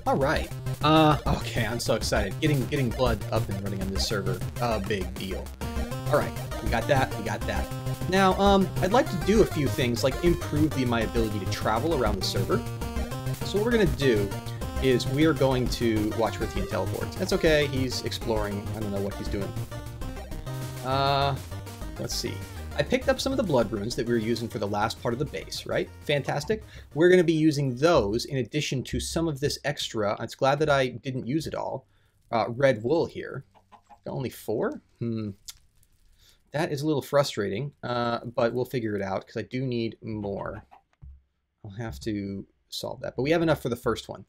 All right. Okay, I'm so excited. Getting blood up and running on this server, big deal. All right, we got that. We got that. Now, I'd like to do a few things, like improve my ability to travel around the server. So what we're gonna do is we are going to watch Rithian teleport. That's okay. He's exploring. I don't know what he's doing. Let's see. I picked up some of the blood runes that we were using for the last part of the base, right? Fantastic. We're going to be using those in addition to some of this extra. I'm glad that I didn't use it all. Red wool here. Only 4? That is a little frustrating, but we'll figure it out because I do need more. I'll have to solve that. But we have enough for the first one.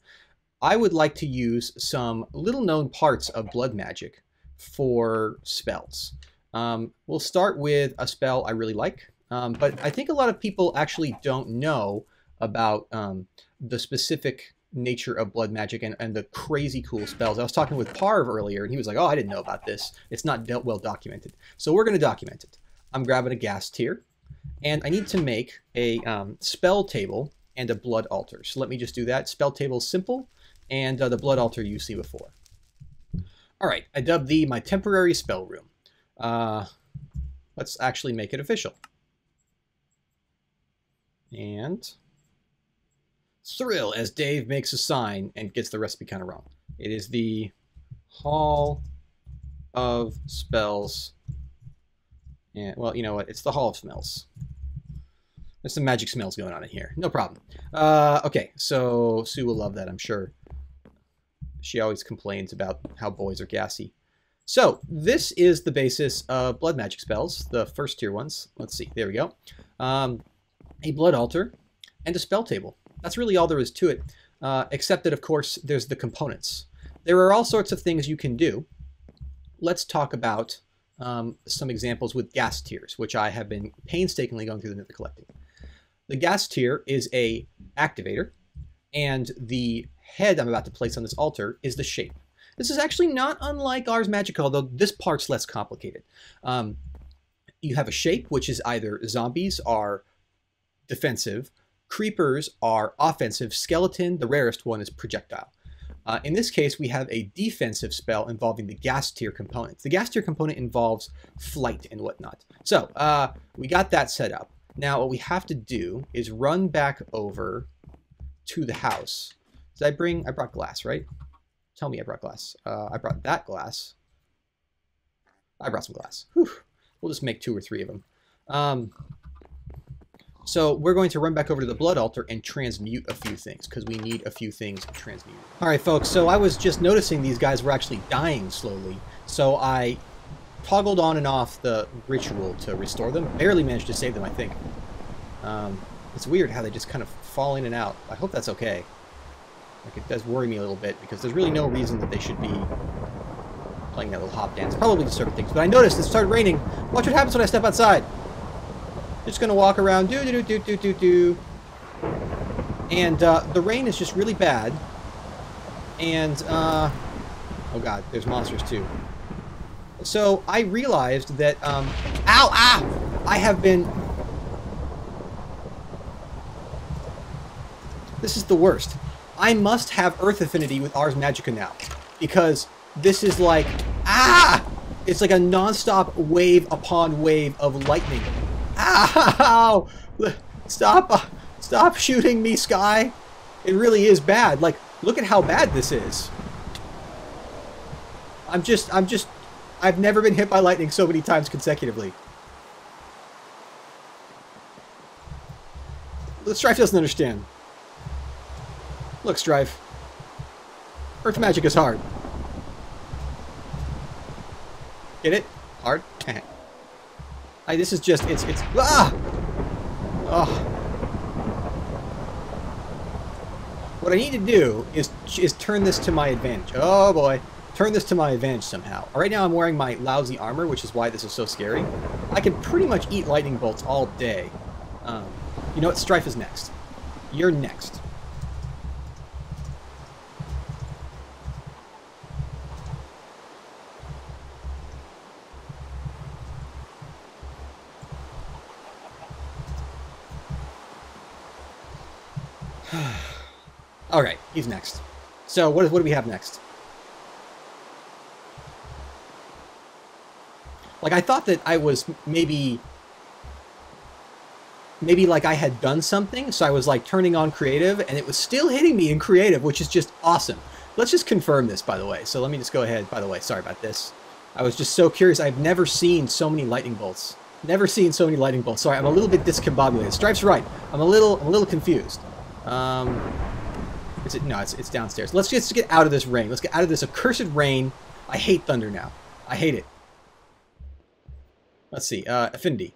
I would like to use some little-known parts of blood magic for spells. We'll start with a spell I really like, but I think a lot of people actually don't know about the specific nature of blood magic and the crazy cool spells. I was talking with Parv earlier, and he was like, oh, I didn't know about this. It's not well documented. So we're going to document it. I'm grabbing a gas tier, and I need to make a spell table and a blood altar. So let me just do that. Spell table is simple, and the blood altar you see before. All right, I dubbed thee my temporary spell room. Let's actually make it official. And thrill as Dave makes a sign and gets the recipe kind of wrong. It is the Hall of Spells. And, well, you know what? It's the Hall of Smells. There's some magic smells going on in here. No problem. Okay, so Sue will love that, I'm sure. She always complains about how boys are gassy. So this is the basis of blood magic spells, the first tier ones. Let's see, there we go. A blood altar and a spell table. That's really all there is to it, except that, of course, there's the components. There are all sorts of things you can do. Let's talk about some examples with gas tiers, which I have been painstakingly going through the nether collecting. The gas tier is a activator, and the head I'm about to place on this altar is the shape. This is actually not unlike Ars Magica, although this part's less complicated. You have a shape, which is either zombies are defensive, creepers are offensive, skeleton, the rarest one, is projectile. In this case, we have a defensive spell involving the gas tier component. The gas tier component involves flight and whatnot. So we got that set up. Now what we have to do is run back over to the house. I brought glass, right? Tell me I brought glass. I brought that glass. I brought some glass. Whew. We'll just make 2 or 3 of them. So we're going to run back over to the blood altar and transmute a few things, because we need a few things to transmute. All right, folks, so I was just noticing these guys were actually dying slowly. So I toggled on and off the ritual to restore them. Barely managed to save them, I think. It's weird how they just kind of fall in and out. I hope that's okay. Like, it does worry me a little bit, because there's really no reason that they should be playing that little hop dance. Probably just certain things. But I noticed it started raining. Watch what happens when I step outside. Just gonna walk around, do. And the rain is just really bad. And, oh god, there's monsters too. So I realized that, I have been... This is the worst. I must have Earth Affinity with Ars Magica now, because this is like, it's like a non-stop wave upon wave of lightning. Ow! Stop shooting me, Sky. It really is bad. Like, look at how bad this is. I've never been hit by lightning so many times consecutively. Strife doesn't understand. Look, Strife. Earth magic is hard. Get it? Hard? This is just, it's, oh. What I need to do is turn this to my advantage. Oh boy. Turn this to my advantage somehow. Right now I'm wearing my lousy armor, which is why this is so scary. I can pretty much eat lightning bolts all day. You know what? Strife is next. You're next. Alright, he's next. So what do we have next? Like, I thought that I was maybe like I had done something, so I was like turning on creative, and it was still hitting me in creative, which is just awesome. Let's just confirm this, by the way. So let me just go ahead. By the way, sorry about this. I was just so curious. I've never seen so many lightning bolts. Never seen so many lightning bolts. Sorry, I'm a little bit discombobulated. Stripe's right. I'm a little confused. Is it? No, it's downstairs. Let's just get out of this rain. Let's get out of this accursed rain. I hate thunder now. I hate it. Let's see. Affinity.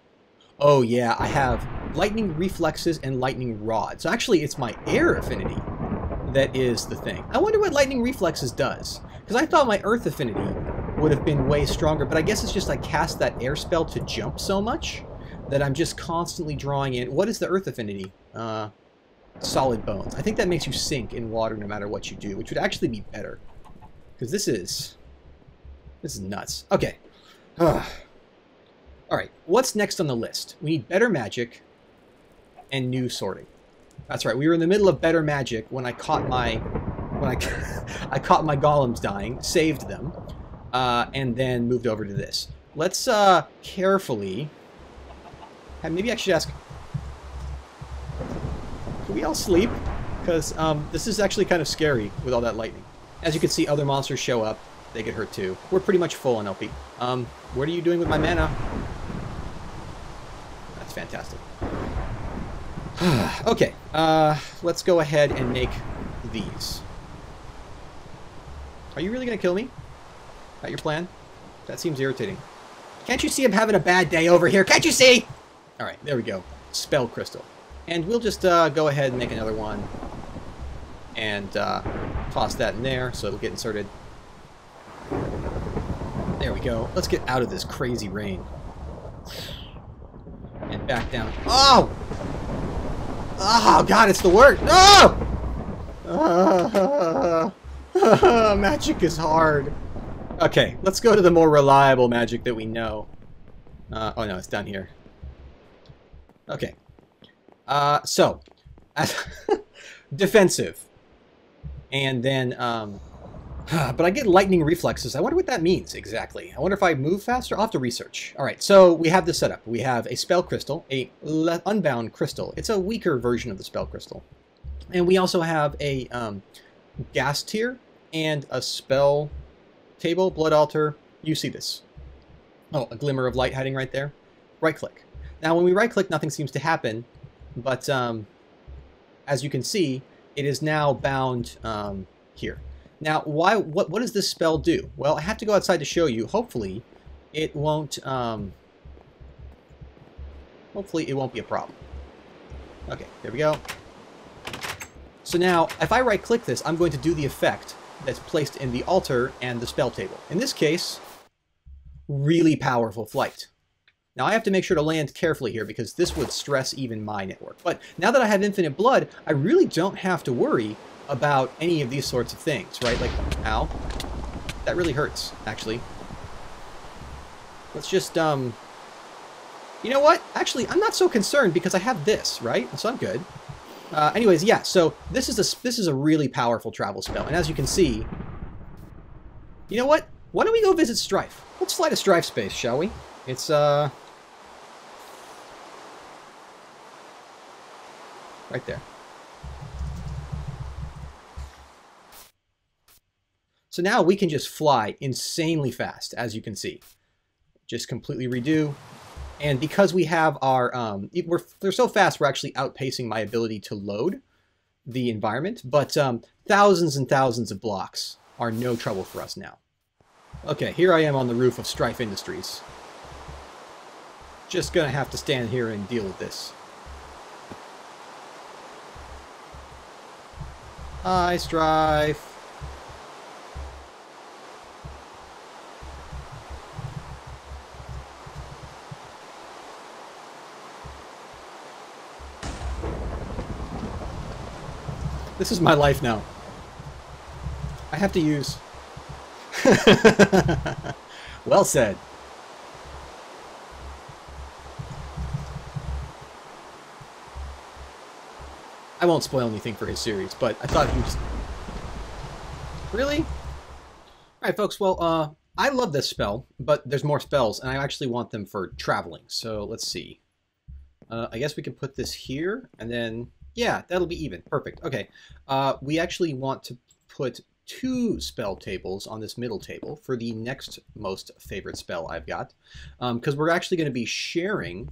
Oh yeah, I have lightning reflexes and lightning rod. So actually, it's my air affinity that is the thing. I wonder what lightning reflexes does, because I thought my earth affinity would have been way stronger, but I guess it's just I cast that air spell to jump so much that I'm just constantly drawing in. What is the earth affinity? Solid bones. I think that makes you sink in water no matter what you do, which would actually be better, because this is nuts. Okay. Alright, what's next on the list? We need better magic and new sorting. That's right, we were in the middle of better magic when I caught my I caught my golems dying, saved them, and then moved over to this. Let's carefully... Maybe I should ask... Can we all sleep? Because this is actually kind of scary with all that lightning. As you can see, other monsters show up. They get hurt too. We're pretty much full on LP. What are you doing with my mana? That's fantastic. Okay, let's go ahead and make these. Are you really going to kill me? Is that your plan? That seems irritating. Can't you see I'm having a bad day over here? Can't you see? Alright, there we go. Spell crystal. And we'll just go ahead and make another one. And toss that in there so it'll get inserted. There we go. Let's get out of this crazy rain. And back down. Oh! Oh, God, it's the worst. No! Magic is hard. Okay, let's go to the more reliable magic that we know. Oh, no, it's down here. Okay. So, defensive. And then, but I get lightning reflexes. I wonder what that means exactly. I wonder if I move faster. I'll have to research. All right, so we have this setup. We have a spell crystal, a unbound crystal. It's a weaker version of the spell crystal. And we also have a gas tier and a spell table, blood altar. You see this. Oh, a glimmer of light hiding right there. Right click. Now, when we right click, nothing seems to happen. But as you can see, it is now bound here. Now, what does this spell do? Well, I have to go outside to show you. Hopefully, it won't. Hopefully, it won't be a problem. Okay, there we go. So now, if I right-click this, I'm going to do the effect that's placed in the altar and the spell table. In this case, really powerful flight. Now, I have to make sure to land carefully here because this would stress even my network. But now that I have infinite blood, I really don't have to worry about any of these sorts of things, right? Like, ow. That really hurts, actually. Let's just, you know what? Actually, I'm not so concerned because I have this, right? So I'm good. Anyways, yeah, so this is a really powerful travel spell. And as you can see, you know what? Why don't we go visit Strife? Let's fly to Strife space, shall we? It's, right there. So now we can just fly insanely fast, as you can see. Just completely redo. And because we have our, they're so fast, we're actually outpacing my ability to load the environment. But thousands and thousands of blocks are no trouble for us now. Okay, here I am on the roof of Strife Industries. Just gonna have to stand here and deal with this. Hi, Strife. This is my life now. I have to use... Well said. I won't spoil anything for his series, but I thought he just... Really? All right, folks. Well, I love this spell, but there's more spells, and I actually want them for traveling. So let's see. I guess we can put this here, and then, yeah, that'll be even. Perfect. Okay. We actually want to put 2 spell tables on this middle table for the next most favorite spell I've got, because we're actually going to be sharing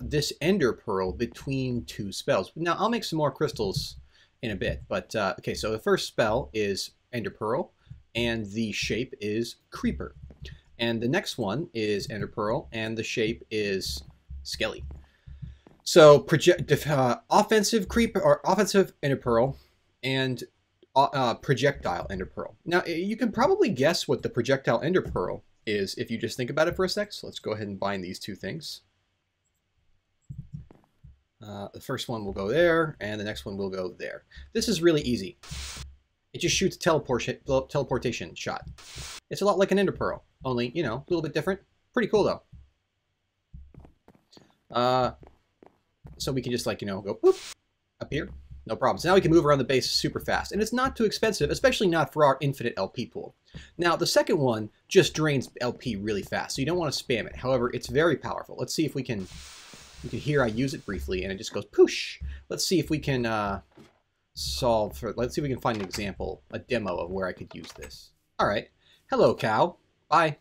this Ender Pearl between 2 spells. Now, I'll make some more crystals in a bit, but okay, so the first spell is Ender Pearl, and the shape is Creeper. And the next one is Ender Pearl, and the shape is Skelly. So offensive Creeper, or offensive Ender Pearl, and projectile Ender Pearl. Now, you can probably guess what the projectile Ender Pearl is if you just think about it for a sec. So let's go ahead and bind these 2 things. The first one will go there, and the next one will go there. This is really easy. It just shoots a teleportation shot. It's a lot like an Ender Pearl, only, you know, a little bit different. Pretty cool, though. So we can just, like, you know, go whoop, up here. No problem. So now we can move around the base super fast. And it's not too expensive, especially not for our infinite LP pool. Now, the second one just drains LP really fast, so you don't want to spam it. However, it's very powerful. Let's see if we can... You can hear I use it briefly, and it just goes poosh. Let's see if we can let's see if we can find an example, a demo of where I could use this. All right. Hello, cow. Bye.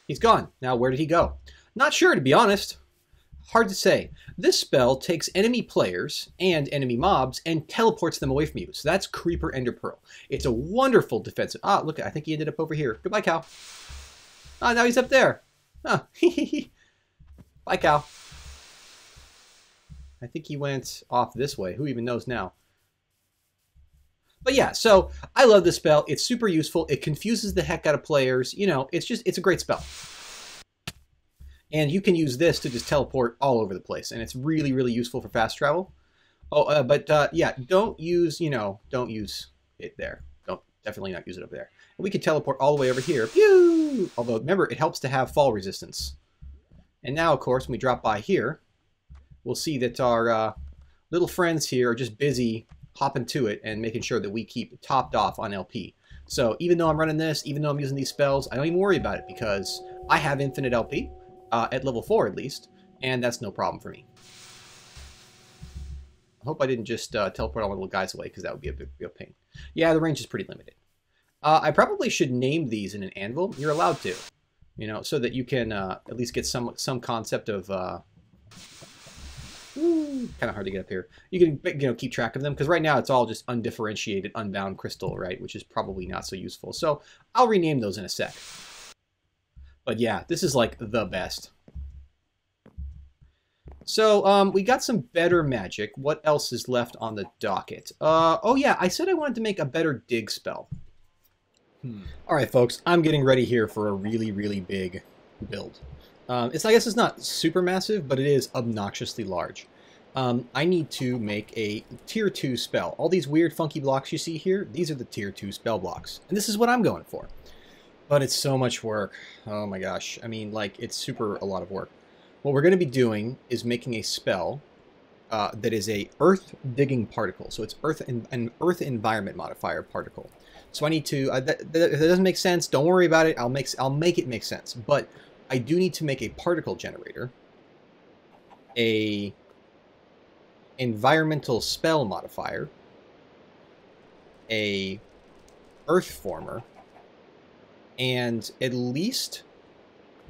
He's gone. Now, where did he go? Not sure, to be honest. Hard to say. This spell takes enemy players and enemy mobs and teleports them away from you. So that's Creeper Ender Pearl. It's a wonderful defensive... Ah, look, I think he ended up over here. Goodbye, cow. Ah, now he's up there. Ah, bye, cow. I think he went off this way. Who even knows now? But yeah, so I love this spell. It's super useful. It confuses the heck out of players. You know, it's a great spell. And you can use this to just teleport all over the place. And it's really, really useful for fast travel. Oh, yeah, don't use it there. Don't definitely not use it over there. And we can teleport all the way over here. Pew! Although, remember, it helps to have fall resistance. And now, of course, when we drop by here, we'll see that our little friends here are just busy hopping to it and making sure that we keep topped off on LP. So even though I'm running this, even though I'm using these spells, I don't even worry about it because I have infinite LP, at level 4 at least, and that's no problem for me. I hope I didn't just teleport all my little guys away because that would be a real pain. Yeah, the range is pretty limited. I probably should name these in an anvil. You're allowed to, you know, so that you can at least get some concept of... kind of hard to get up here. You can, you know, keep track of them because right now it's all just undifferentiated, unbound crystal, right? Which is probably not so useful. So I'll rename those in a sec. But yeah, this is like the best. So we got some better magic. What else is left on the docket? Oh yeah, I said I wanted to make a better dig spell. All right, folks, I'm getting ready here for a really, really big build. I guess it's not super massive, but it is obnoxiously large. I need to make a tier 2 spell. All these weird funky blocks you see here, these are the tier 2 spell blocks. And this is what I'm going for. But it's so much work. Oh my gosh. I mean, like, it's super a lot of work. What we're going to be doing is making a spell that is a earth digging particle. So it's an earth environment modifier particle. So I need to, that doesn't make sense. Don't worry about it. I'll make it make sense. But I do need to make a particle generator, a environmental spell modifier, a earth former, and at least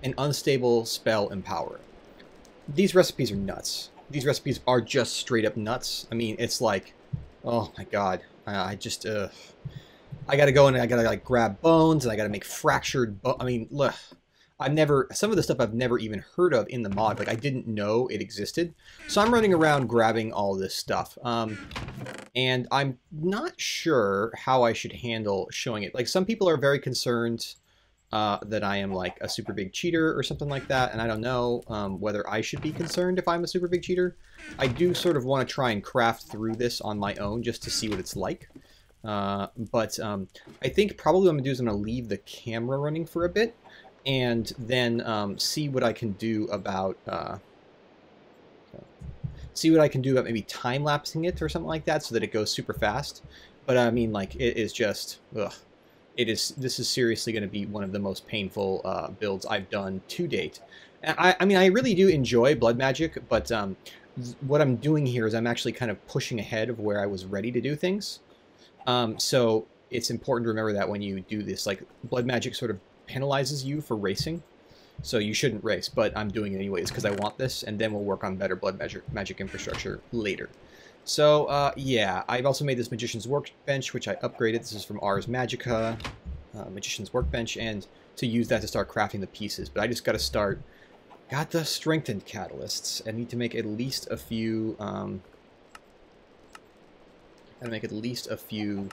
an unstable spell empower. These recipes are nuts. These recipes are just straight up nuts. I mean, it's like, oh my god, I gotta go and I gotta like grab bones and I gotta make fractured I mean, look, some of the stuff I've never even heard of in the mod. Like, I didn't know it existed. So I'm running around grabbing all this stuff. And I'm not sure how I should handle showing it. Like, some people are very concerned that I am like a super big cheater or something like that. And I don't know whether I should be concerned if I'm a super big cheater. I do sort of want to try and craft through this on my own just to see what it's like. But I think probably what I'm going to do is I'm going to leave the camera running for a bit. And then see what I can do about maybe time-lapsing it or something like that so that it goes super fast. But I mean, like, it is just, ugh. This is seriously going to be one of the most painful builds I've done to date. I mean, I really do enjoy blood magic, but what I'm doing here is I'm actually kind of pushing ahead of where I was ready to do things. So it's important to remember that when you do this, like, blood magic sort of penalizes you for racing. So you shouldn't race, but I'm doing it anyways because I want this, and then we'll work on better blood magic infrastructure later. So, yeah, I've also made this Magician's Workbench, which I upgraded. This is from Ars Magica, Magician's Workbench, and to use that to start crafting the pieces. But I just got to start. Got the strengthened catalysts. I need to make at least a few. Gotta make at least a few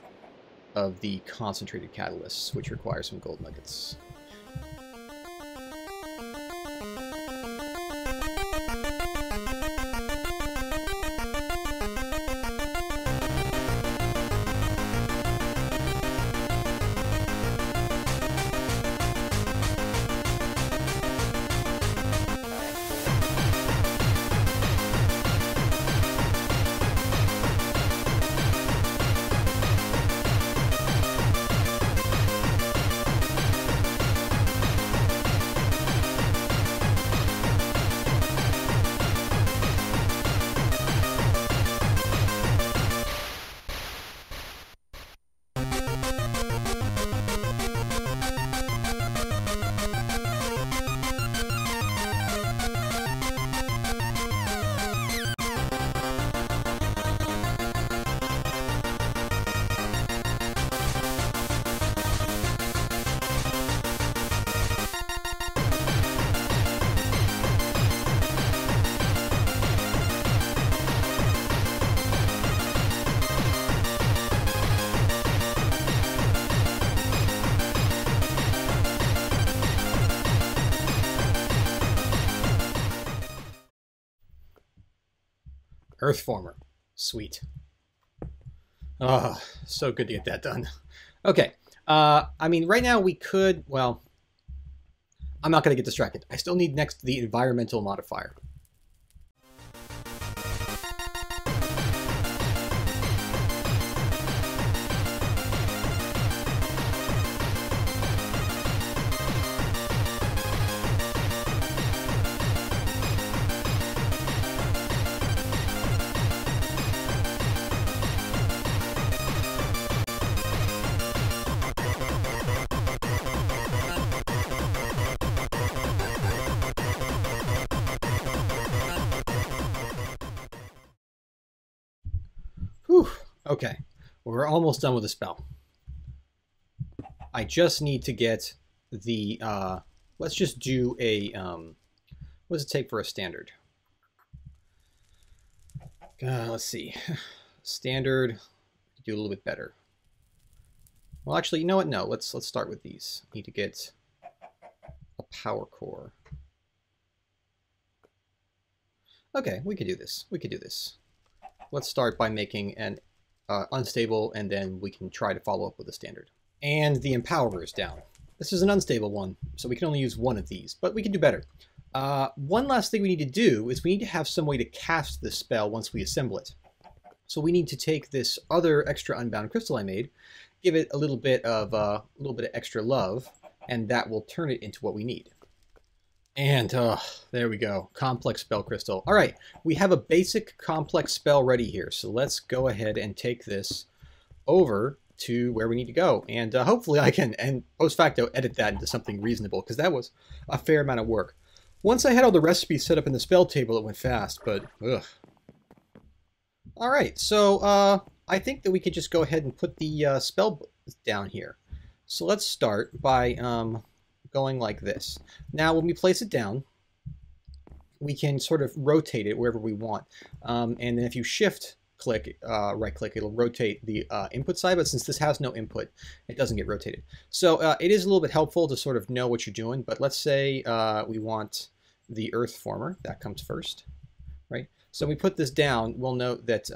of the concentrated catalysts, which require some gold nuggets. Earthformer. Sweet. Oh, so good to get that done. Okay. I mean, right now we could, well, I'm not going to get distracted. I still need next the environmental modifier. Whew. Okay, we're almost done with the spell. I just need to get the, let's just do a, what does it take for a standard? Let's see. Standard, do a little bit better. Well, actually, you know what? No, let's start with these. Need to get a power core. Okay, we could do this. We could do this. Let's start by making an unstable, and then we can try to follow up with a standard. And the empowerer is down. This is an unstable one, so we can only use one of these, but we can do better. One last thing we need to do is we need to have some way to cast this spell once we assemble it. So we need to take this other extra unbound crystal I made, give it a little bit of extra love, and that will turn it into what we need. And there we go, complex spell crystal. All right, we have a basic complex spell ready here, so let's go ahead and take this over to where we need to go. And hopefully I can, and post facto, edit that into something reasonable, because that was a fair amount of work. Once I had all the recipes set up in the spell table, it went fast, but ugh. All right, so I think that we could just go ahead and put the spell down here. So let's start by going like this. Now, when we place it down, we can sort of rotate it wherever we want. And then if you shift click, right click, it'll rotate the input side, but since this has no input, it doesn't get rotated. So it is a little bit helpful to sort of know what you're doing, but let's say we want the earth former, that comes first, right? So when we put this down, we'll note that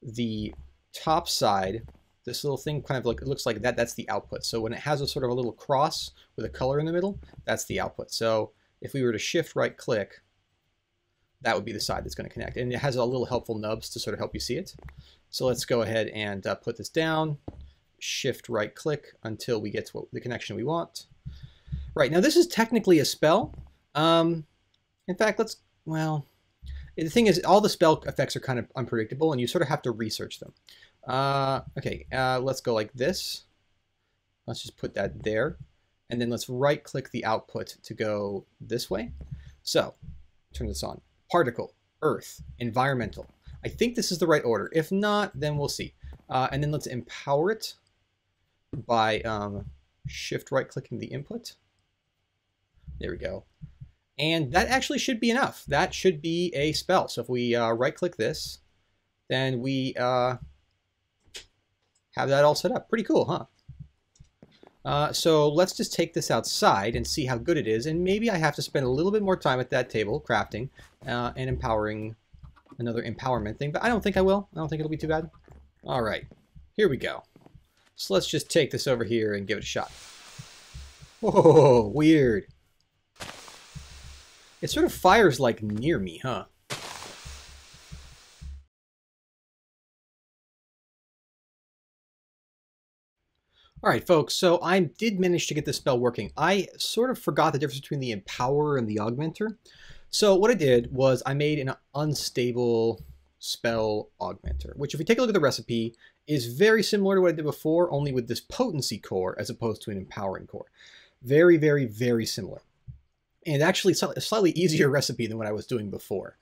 the top side, this little thing kind of like, it looks like that, that's the output. So when it has a sort of a little cross with a color in the middle, that's the output. So if we were to shift right click, that would be the side that's going to connect. And it has a little helpful nubs to sort of help you see it. So let's go ahead and put this down. Shift right click until we get to the connection we want. Right, now this is technically a spell. In fact, well, the thing is, all the spell effects are kind of unpredictable, and you sort of have to research them. Okay, let's go like this. Let's just put that there. And then let's right-click the output to go this way. So, turn this on. Particle, earth, environmental. I think this is the right order. If not, then we'll see. And then let's empower it by shift right-clicking the input. There we go. And that actually should be enough. That should be a spell. So if we right-click this, then we have that all set up. Pretty cool, huh? So let's just take this outside and see how good it is. And maybe I have to spend a little bit more time at that table crafting and empowering another empowerment thing. But I don't think I will. I don't think it'll be too bad. All right, here we go. So let's just take this over here and give it a shot. Whoa, weird. It sort of fires like near me, huh? All right, folks, so I did manage to get this spell working. I sort of forgot the difference between the Empower and the Augmenter. So what I did was I made an unstable spell augmenter, which if we take a look at the recipe, is very similar to what I did before, only with this potency core as opposed to an empowering core. Very, very, very similar. And actually a slightly easier recipe than what I was doing before.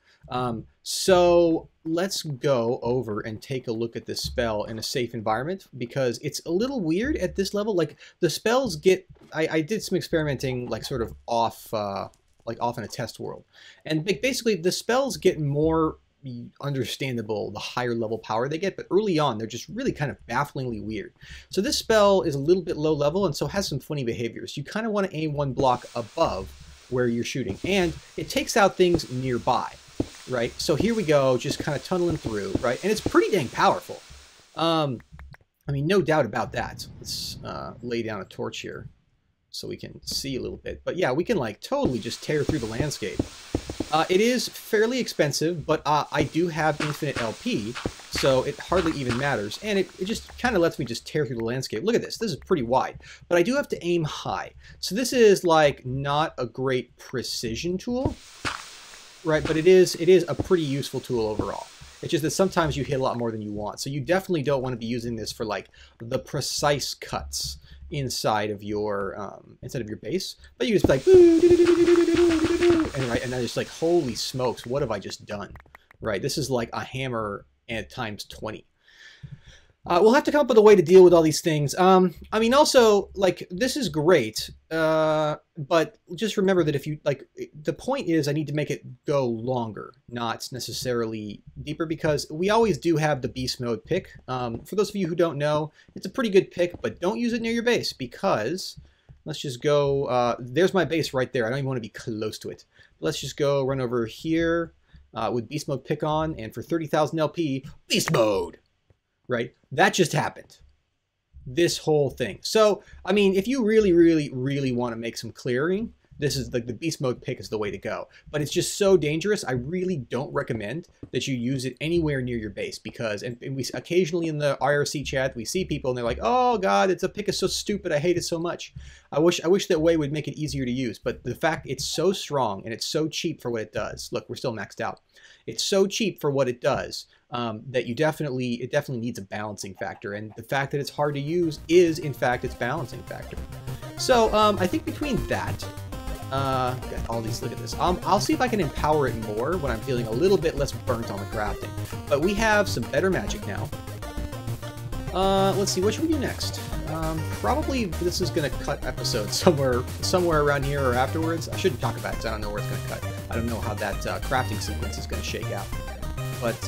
So let's go over and take a look at this spell in a safe environment, because it's a little weird at this level. Like the spells get, I did some experimenting like sort of off in a test world. And basically the spells get more understandable the higher level power they get, but early on they're just really kind of bafflingly weird. So this spell is a little bit low level and so has some funny behaviors. You kind of want to aim one block above where you're shooting, and it takes out things nearby, right? So here we go, just kind of tunneling through, right? And it's pretty dang powerful. I mean, no doubt about that. Let's lay down a torch here so we can see a little bit. But yeah, we can like totally just tear through the landscape. It is fairly expensive, but I do have infinite LP, so it hardly even matters. And it just kind of lets me just tear through the landscape. Look at this. This is pretty wide, but I do have to aim high. So this is like not a great precision tool, right? But it is a pretty useful tool overall. It's just that sometimes you hit a lot more than you want. So you definitely don't want to be using this for like the precise cuts inside of your base, but you just like and then just like, holy smokes, what have I just done? Right, this is like a hammer and times 20. We'll have to come up with a way to deal with all these things. I mean, also, like, this is great, but just remember that if you, like, the point is I need to make it go longer, not necessarily deeper, because we always do have the beast mode pick. For those of you who don't know, it's a pretty good pick, but don't use it near your base, because, let's just go, there's my base right there. I don't even want to be close to it. Let's just go run over here with beast mode pick on, and for 30,000 LP, beast mode! Right? That just happened. This whole thing. So, I mean, if you really, really, really want to make some clearing, this is like the beast mode pick is the way to go. But it's just so dangerous. I really don't recommend that you use it anywhere near your base, because, and we occasionally in the IRC chat, we see people and they're like, oh God, it's a pick is so stupid. I hate it so much. I wish that way would make it easier to use. But the fact it's so strong and it's so cheap for what it does. Look, we're still maxed out. It's so cheap for what it does that it definitely needs a balancing factor. And the fact that it's hard to use is, in fact, its balancing factor. So I think between that, got all these, look at this. I'll see if I can empower it more when I'm feeling a little bit less burnt on the crafting. But we have some better magic now. Let's see, what should we do next? Probably this is going to cut episode somewhere around here or afterwards. I shouldn't talk about it because I don't know where it's going to cut. I don't know how that crafting sequence is going to shake out. But,